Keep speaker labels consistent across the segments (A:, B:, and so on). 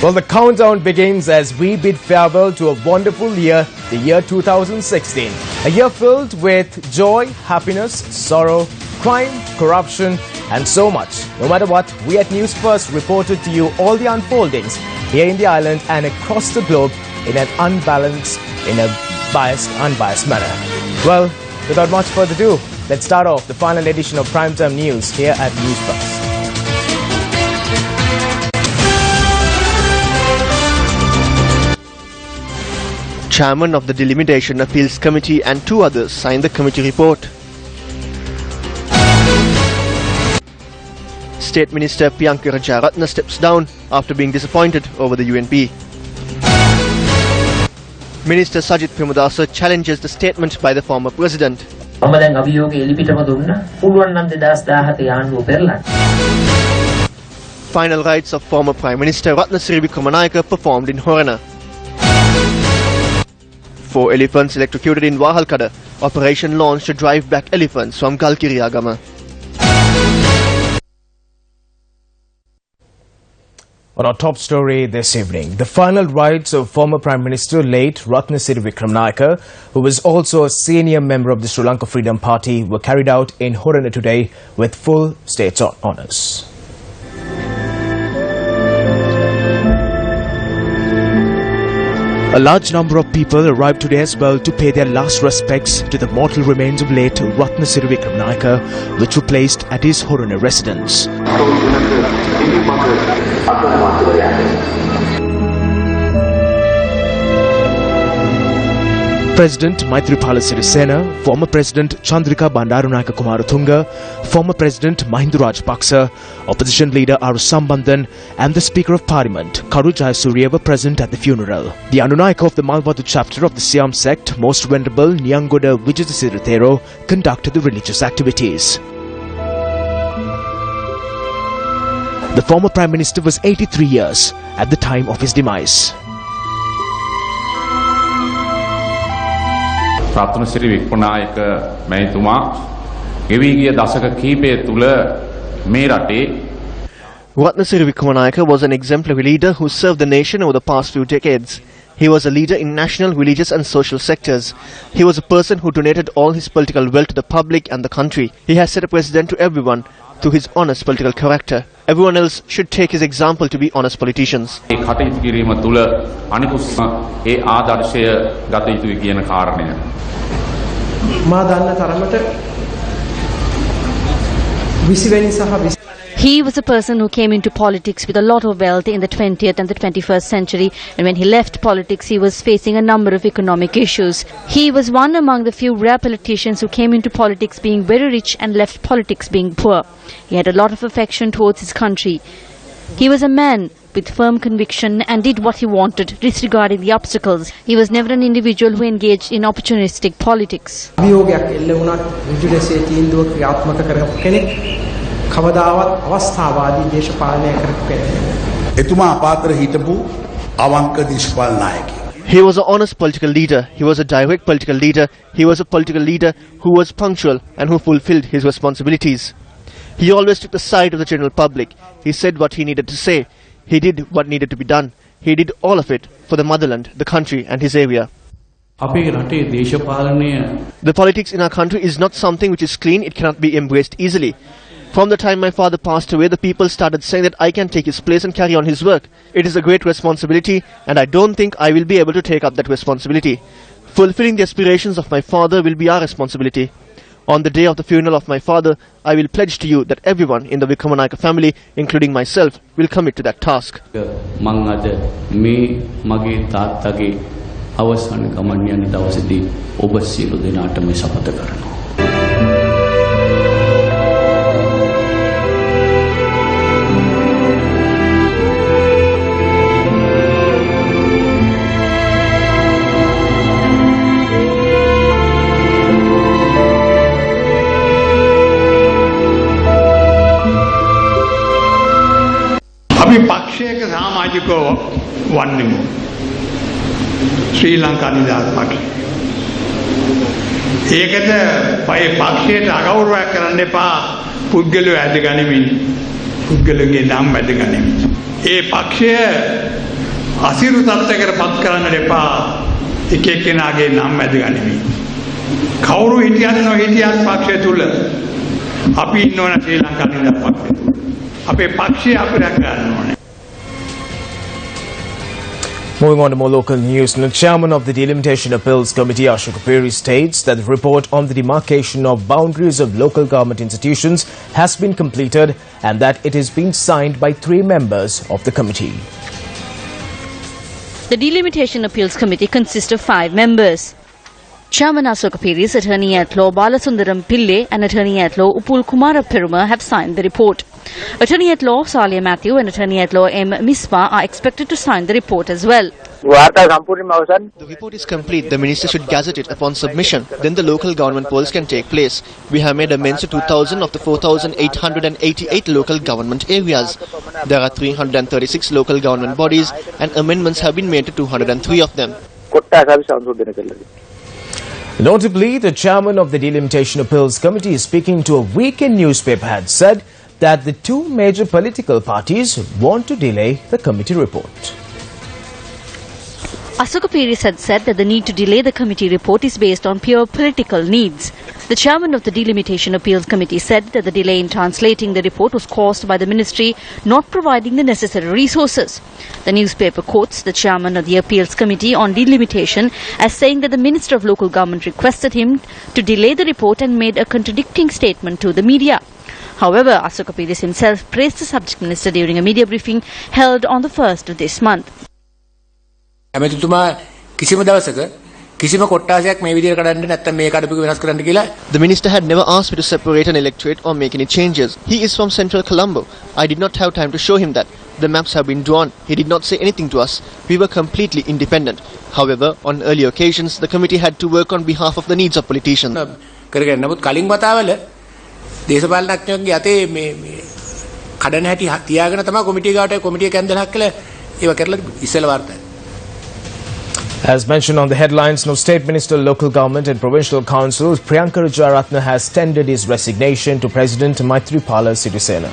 A: Well, the countdown begins as we bid farewell to a wonderful year, the year 2016. A year filled with joy, happiness, sorrow, crime, corruption, and so much. No matter what, we at News First reported to you all the unfoldings here in the island and across the globe in an unbalanced, unbiased manner. Well, without much further ado, let's start off the final edition of Primetime News here at News First.
B: Chairman of the Delimitation Appeals Committee and two others signed the committee report. State Minister Piyanka Rajaratne steps down after being disappointed over the UNP. Minister Sajith Premadasa challenges the statement by the former president. Final rites of former Prime Minister Ratnasiri Wickramanayake performed in Horana. 4 elephants electrocuted in Wahalkada. Operation launched to drive back elephants from Galkiriyagama.
A: On our top story this evening, the final rites of former Prime Minister late Ratnasiri Wickramanayake, who was also a senior member of the Sri Lanka Freedom Party, were carried out in Horana today with full state honours. A large number of people arrived today as well to pay their last respects to the mortal remains of late Ratnasiri Wickramanayake, which were placed at his Horana residence. President Maithripala Sirisena, former President Chandrika Bandarunayake Kumaratunga, former President Mahinda Rajapaksa, opposition leader R. Sambandhan and the Speaker of Parliament Karu Jayasuriya were present at the funeral. The Anunayaka of the Malwadu chapter of the Siam sect, Most Venerable Nyangoda Vijayasirithero, conducted the religious activities. The former Prime Minister was 83 years at the time of his demise.
C: Ratnasiri Wickramanayake මැතිතුමා ගෙවී ගිය දශක කිහිපය තුල මේ රටේ
B: Ratnasiri Wickramanayake was an exemplary leader who served the nation over the past few decades. He was a leader in national, religious and social sectors. He was a person who donated all his political wealth to the public and the country. He has set a precedent to everyone through his honest political character. Everyone else should take his example to be honest politicians.
C: ඒ කටයුතු කිරීම තුල අනිකුත් ඒ ආදර්ශය ගත යුතුයි කියන කාරණය.
D: මා දන්න තරමට 20 වෙනි සහ
E: He was a person who came into politics with a lot of wealth in the 20th and the 21st century, and when he left politics he was facing a number of economic issues. He was one among the few rare politicians who came into politics being very rich and left politics being poor. He had a lot of affection towards his country. He was a man with firm conviction and did what he wanted, disregarding the obstacles. He was never an individual who engaged in opportunistic politics.
B: He was an honest political leader. He was a direct political leader. He was a political leader who was punctual and who fulfilled his responsibilities. He always took the side of the general public. He said what he needed to say. He did what needed to be done. He did all of it for the motherland, the country and his area. The politics in our country is not something which is clean. It cannot be embraced easily. From the time my father passed away, the people started saying that I can take his place and carry on his work. It is a great responsibility and I don't think I will be able to take up that responsibility. Fulfilling the aspirations of my father will be our responsibility. On the day of the funeral of my father, I will pledge to you that everyone in the Wickramanayake family, including myself, will commit to that task.
F: අපි පක්ෂයක සමාජිකව වන්නෙමු ශ්‍රී ලංකා නිදහස් පක්ෂය. ඒකට පය පක්ෂයට අගෞරවයක් කරන්න එපා. පුද්ගලයෝ ඇදගනිමින් පුද්ගලගේ නම් ඇදගනිමින් ඒ පක්ෂය අසිරු තත්ත්වයකට පත් කරන්න එපා. එක එක්කෙනාගේ නම් ඇද ගනිමි. කවුරු හිටියත් නොහිටියත් පක්ෂය තුල අපි ඉන්නවනේ ශ්‍රී ලංකා නිදහස් පක්ෂය තුල. අපේ පක්ෂය අපි රැක ගන්න ඕනේ.
A: Moving on to more local news, the chairman of the Delimitation Appeals Committee, Ashok Peri, states that the report on the demarcation of boundaries of local government institutions has been completed and that it is being signed by 3 members of the committee.
E: The Delimitation Appeals Committee consists of 5 members. Chairman Ashok Peri's attorney at law Balasundaram Pille and attorney at law Upul Kumara Peruma have signed the report. Attorney at law Salia Matthew and attorney at law M. Mispa are expected to sign the report as well.
B: The report is complete. The minister should gazette it upon submission. Then the local government polls can take place. We have made amends to 2,000 of the 4,888 local government areas. There are 336 local government bodies and amendments have been made to 203 of them.
A: Notably, the chairman of the Delimitation Appeals Committee, speaking to a weekend newspaper, had said that the 2 major political parties want to delay the committee report.
E: Ashok Peri had said that the need to delay the committee report is based on pure political needs. The chairman of the Delimitation Appeals Committee said that the delay in translating the report was caused by the ministry not providing the necessary resources. The newspaper quotes the chairman of the Appeals Committee on Delimitation as saying that the Minister of Local Government requested him to delay the report and made a contradicting statement to the media. However, Ashok Peri himself praised the subject minister during a media briefing held on the 1st of this month.
B: The minister had never asked me to separate an electorate or make any changes. He is from central Colombo. I did not have time to show him that. The maps have been drawn. He did not say anything to us. We were completely independent. However, on earlier occasions, the committee had to work on behalf of the needs of politicians.
A: As mentioned on the headlines, no State Minister, Local Government and Provincial Councils, Priyanka Rajaratne has tendered his resignation to President Maithripala Sirisena.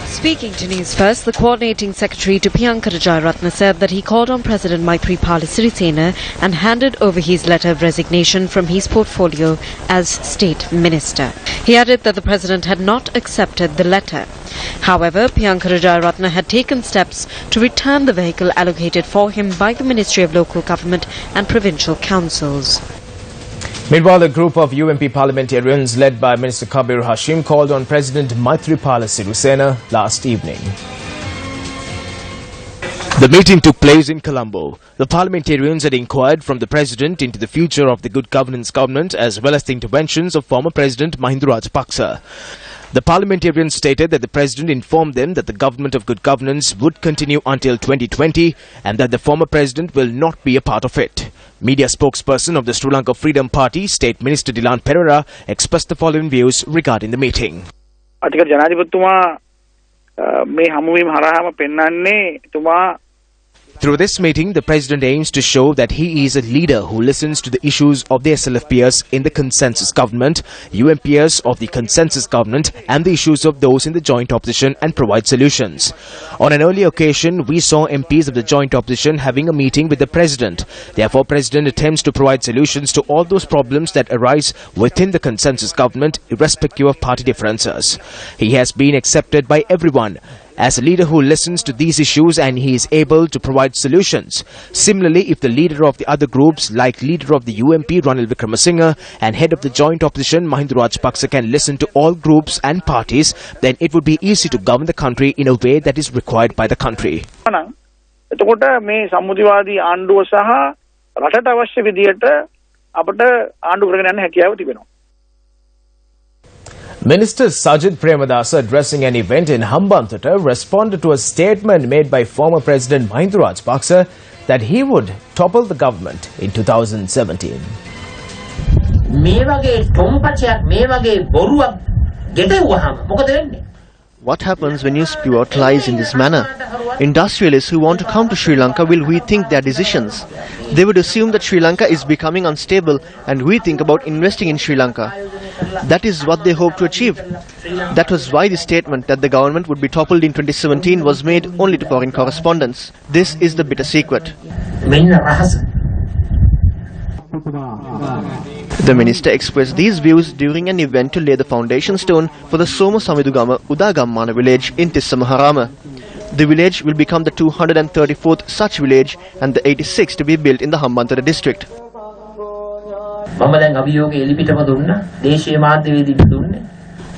G: Speaking to Newsfirst, the coordinating secretary to Priyanka Rajaratne said that he called on President Maithripala Sirisena and handed over his letter of resignation from his portfolio as State Minister. He added that the President had not accepted the letter. However, Priyanka Rajaratne had taken steps to return the vehicle allocated for him by the Ministry of Local Government and Provincial Councils.
A: Meanwhile, a group of UMP parliamentarians led by Minister Kabir Hashim called on President Maithripala Sirisena last evening. The meeting took place in Colombo. The parliamentarians had inquired from the President into the future of the Good Governance government as well as the interventions of former President Mahinda Rajapaksa. The parliamentarians stated that the President informed them that the government of good governance would continue until 2020 and that the former President will not be a part of it. Media spokesperson of the Sri Lanka Freedom Party, State Minister Dilan Perera, expressed the following views regarding the meeting. Through this meeting, the President aims to show that he is a leader who listens to the issues of the SLF peers in the consensus government, UM peers of the consensus government and the issues of those in the joint opposition and provide solutions. On an earlier occasion, we saw MPs of the joint opposition having a meeting with the President. Therefore, President attempts to provide solutions to all those problems that arise within the consensus government, irrespective of party differences. He has been accepted by everyone as a leader who listens to these issues and he is able to provide solutions. Similarly, if the leader of the other groups like leader of the UMP Ranil Wickremesinghe and head of the joint opposition Mahinda Rajapaksa can listen to all groups and parties, then it would be easy to govern the country in a way that is required by the country. Minister Sajid Premadasa, addressing an event in Hambantota, responded to a statement made by former President Mahinda Rajapaksa that he would topple the government in 2017.
B: What happens when you spew out lies in this manner? Industrialists who want to come to Sri Lanka will rethink their decisions. They would assume that Sri Lanka is becoming unstable and rethink about investing in Sri Lanka. That is what they hope to achieve. That was why the statement that the government would be toppled in 2017 was made only to foreign correspondents. This is the bitter secret. The minister expressed these views during an event to lay the foundation stone for the Soma Samidugama Udagammana village in Tissamaharama. The village will become the 234th such village and the 86th to be built in the Hambantota district.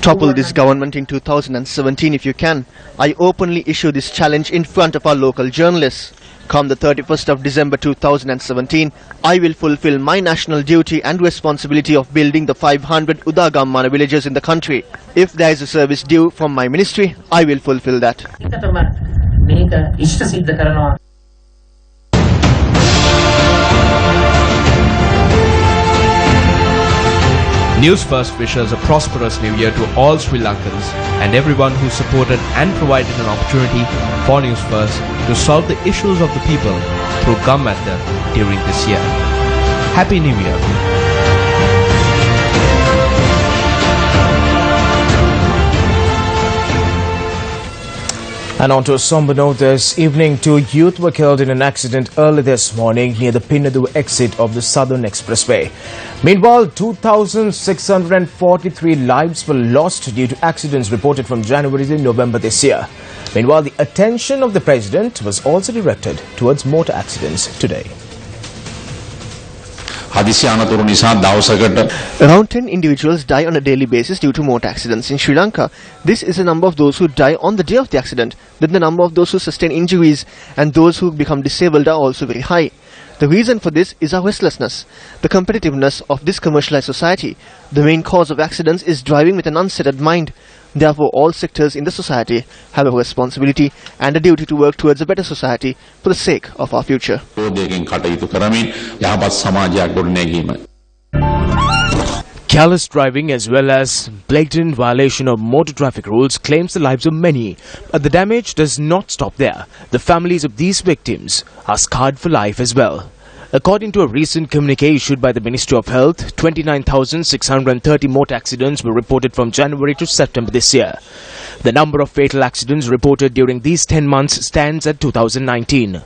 B: Topple this government in 2017 if you can. I openly issue this challenge in front of our local journalists. Come the 31st of December 2017, I will fulfill my national duty and responsibility of building the 500 Udagammana villages in the country. If there is a service due from my ministry, I will fulfill that.
H: News First wishes a prosperous new year to all Sri Lankans and everyone who supported and provided an opportunity for News First to solve the issues of the people through Gammadda during this year. Happy New Year!
A: And on to a somber note this evening, 2 youth were killed in an accident early this morning near the Pinnadu exit of the Southern Expressway. Meanwhile, 2,643 lives were lost due to accidents reported from January to November this year. Meanwhile, the attention of the President was also directed towards motor accidents today.
B: Around 10 individuals die on a daily basis due to motor accidents in Sri Lanka. This is the number of those who die on the day of the accident. Then the number of those who sustain injuries and those who become disabled are also very high. The reason for this is our restlessness, the competitiveness of this commercialized society. The main cause of accidents is driving with an unsettled mind. Therefore, all sectors in the society have a responsibility and a duty to work towards a better society for the sake of our future.
A: Careless driving as well as blatant violation of motor traffic rules claims the lives of many. But the damage does not stop there. The families of these victims are scarred for life as well. According to a recent communique issued by the Ministry of Health, 29,630 motor accidents were reported from January to September this year. The number of fatal accidents reported during these 10 months stands at 2019.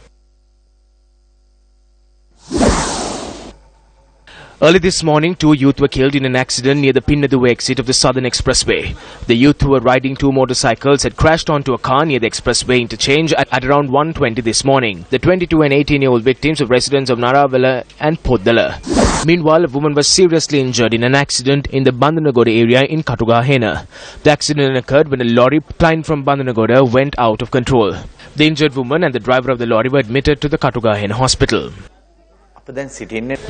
A: Early this morning, 2 youth were killed in an accident near the Pinnadu exit of the Southern Expressway. The youth who were riding 2 motorcycles had crashed onto a car near the expressway interchange at around 1:20 this morning. The 22 and 18-year-old victims were residents of Naravela and Poddala. Meanwhile, a woman was seriously injured in an accident in the Bandanagoda area in Katugahena. The accident occurred when a lorry plane from Bandanagoda went out of control. The injured woman and the driver of the lorry were admitted to the Katugahena hospital.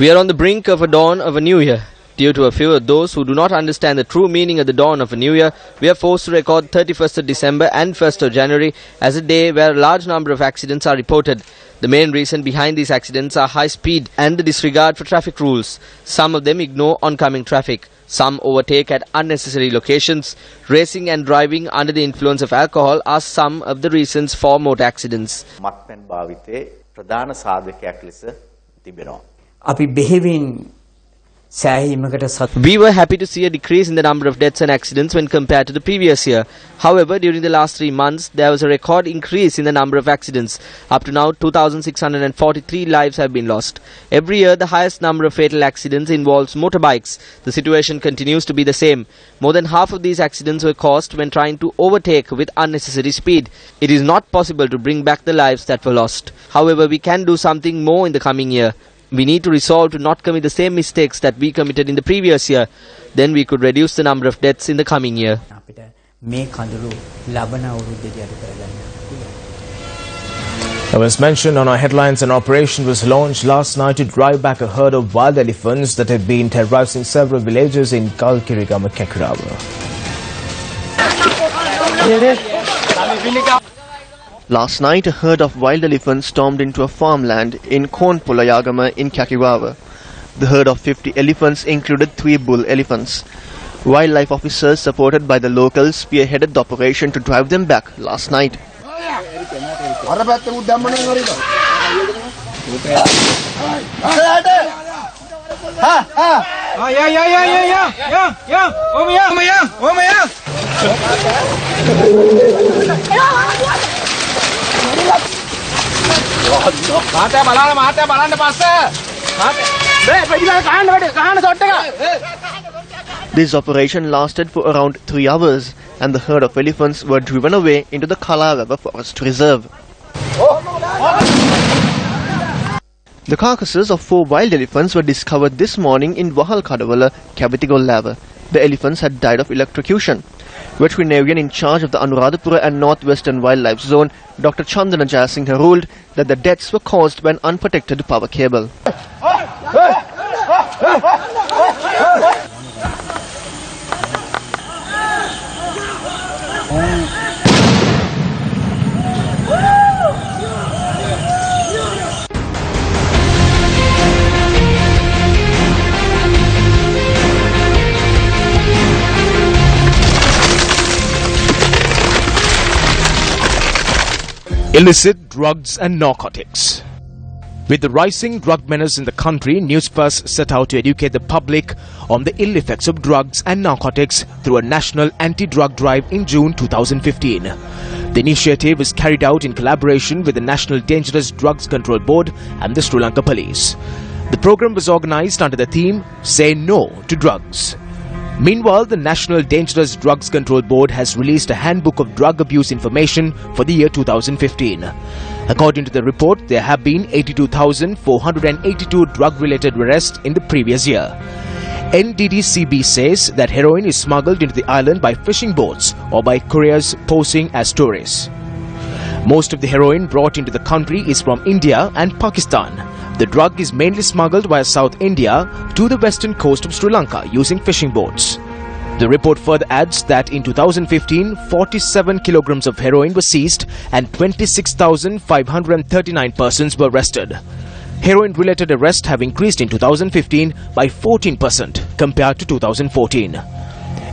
I: We are on the brink of a dawn of a new year. Due to a few of those who do not understand the true meaning of the dawn of a new year, we are forced to record 31st of December and 1st of January as a day where a large number of accidents are reported. The main reason behind these accidents are high speed and the disregard for traffic rules. Some of them ignore oncoming traffic. Some overtake at unnecessary locations. Racing and driving under the influence of alcohol are some of the reasons for motor accidents. We were happy to see a decrease in the number of deaths and accidents when compared to the previous year. However, during the last 3 months, there was a record increase in the number of accidents. Up to now, 2,643 lives have been lost. Every year, the highest number of fatal accidents involves motorbikes. The situation continues to be the same. More than half of these accidents were caused when trying to overtake with unnecessary speed. It is not possible to bring back the lives that were lost. However, we can do something more in the coming year. We need to resolve to not commit the same mistakes that we committed in the previous year. Then we could reduce the number of deaths in the coming year.
A: As mentioned on our headlines, an operation was launched last night to drive back a herd of wild elephants that had been terrorizing several villages in Kalkirigama, Kekurawa.
B: Last night, a herd of wild elephants stormed into a farmland in Konpolayagama in Kakirawa. The herd of 50 elephants included 3 bull elephants. Wildlife officers supported by the locals spearheaded the operation to drive them back last night. This operation lasted for around 3 hours and the herd of elephants were driven away into the Kalawaba Forest Reserve. The carcasses of 4 wild elephants were discovered this morning in Wahal Kadawala, Kavitigol. The elephants had died of electrocution. Veterinarian in charge of the Anuradhapura and Northwestern Wildlife Zone, Dr. Chandana Jayasinghe, ruled that the deaths were caused by an unprotected power cable.
A: Illicit drugs and narcotics. With the rising drug menace in the country, Newsfirst set out to educate the public on the ill effects of drugs and narcotics through a national anti-drug drive in June 2015. The initiative is carried out in collaboration with the National Dangerous Drugs Control Board and the Sri Lanka Police. The program was organized under the theme, Say No to Drugs. Meanwhile, the National Dangerous Drugs Control Board has released a handbook of drug abuse information for the year 2015. According to the report, there have been 82,482 drug-related arrests in the previous year. NDDCB says that heroin is smuggled into the island by fishing boats or by couriers posing as tourists. Most of the heroin brought into the country is from India and Pakistan. The drug is mainly smuggled via South India to the western coast of Sri Lanka using fishing boats. The report further adds that in 2015, 47 kilograms of heroin were seized and 26,539 persons were arrested. Heroin-related arrests have increased in 2015 by 14% compared to 2014.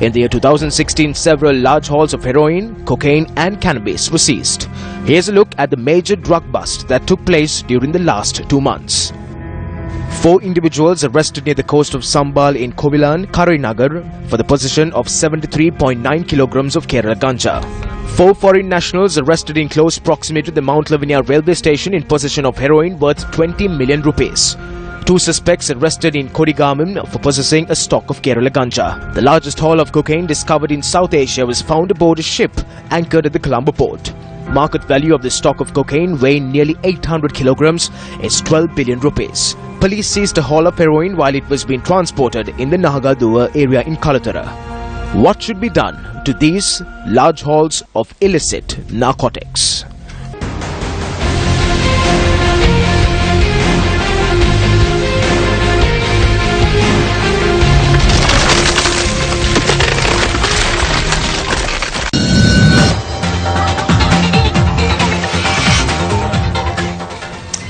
A: In the year 2016, several large hauls of heroin, cocaine and cannabis were seized. Here's a look at the major drug bust that took place during the last 2 months. 4 individuals arrested near the coast of Sambal in Kovilan, Karinagar for the possession of 73.9 kilograms of Kerala ganja. 4 foreign nationals arrested in close proximity to the Mount Lavinia railway station in possession of heroin worth 20 million rupees. 2 suspects arrested in Kodigamam for possessing a stock of Kerala ganja. The largest haul of cocaine discovered in South Asia was found aboard a ship anchored at the Colombo port. Market value of the stock of cocaine, weighing nearly 800 kilograms, is 12 billion rupees. Police seized a haul of heroin while it was being transported in the Nahagadua area in Kalatara. What should be done to these large hauls of illicit narcotics?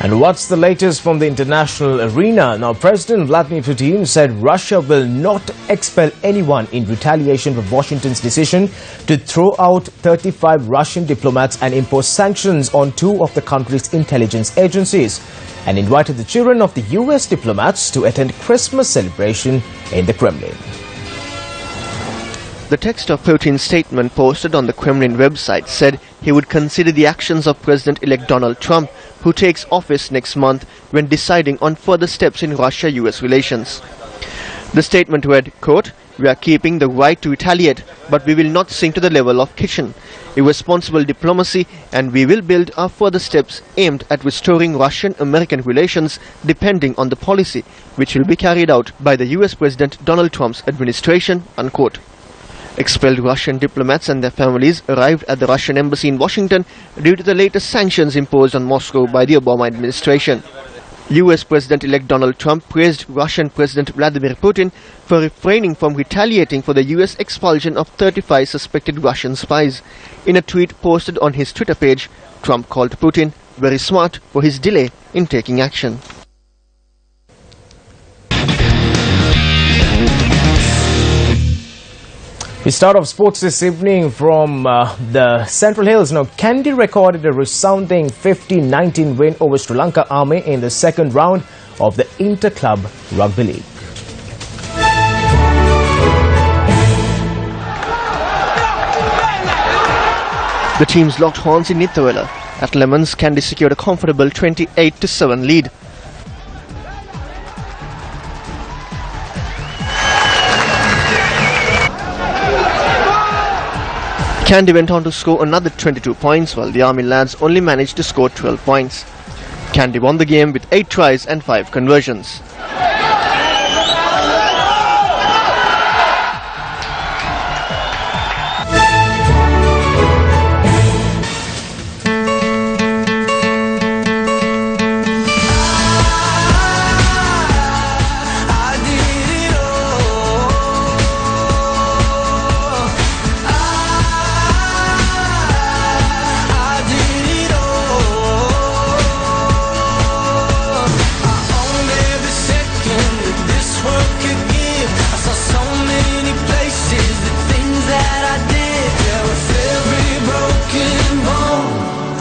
A: And what's the latest from the international arena? Now, President Vladimir Putin said Russia will not expel anyone in retaliation for Washington's decision to throw out 35 Russian diplomats and impose sanctions on 2 of the country's intelligence agencies, and invited the children of the US diplomats to attend Christmas celebration in the Kremlin.
B: The text of Putin's statement posted on the Kremlin website said he would consider the actions of President-elect Donald Trump, who takes office next month, when deciding on further steps in Russia-US relations. The statement read, quote, "We are keeping the right to retaliate, but we will not sink to the level of kitchen, irresponsible diplomacy, and we will build our further steps aimed at restoring Russian-American relations depending on the policy which will be carried out by the US President Donald Trump's administration," unquote. Expelled Russian diplomats and their families arrived at the Russian embassy in Washington due to the latest sanctions imposed on Moscow by the Obama administration. US President-elect Donald Trump praised Russian President Vladimir Putin for refraining from retaliating for the US expulsion of 35 suspected Russian spies. In a tweet posted on his Twitter page, Trump called Putin very smart for his delay in taking action.
A: We start off sports this evening from the Central Hills. Now, Kandy recorded a resounding 50-19 win over Sri Lanka Army in the second round of the Inter-Club Rugby League.
B: The teams locked horns in Nithawela. At Lemons, Kandy secured a comfortable 28-7 lead. Kandy went on to score another 22 points, while the Army lads only managed to score 12 points. Kandy won the game with 8 tries and 5 conversions.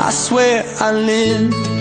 J: I swear I live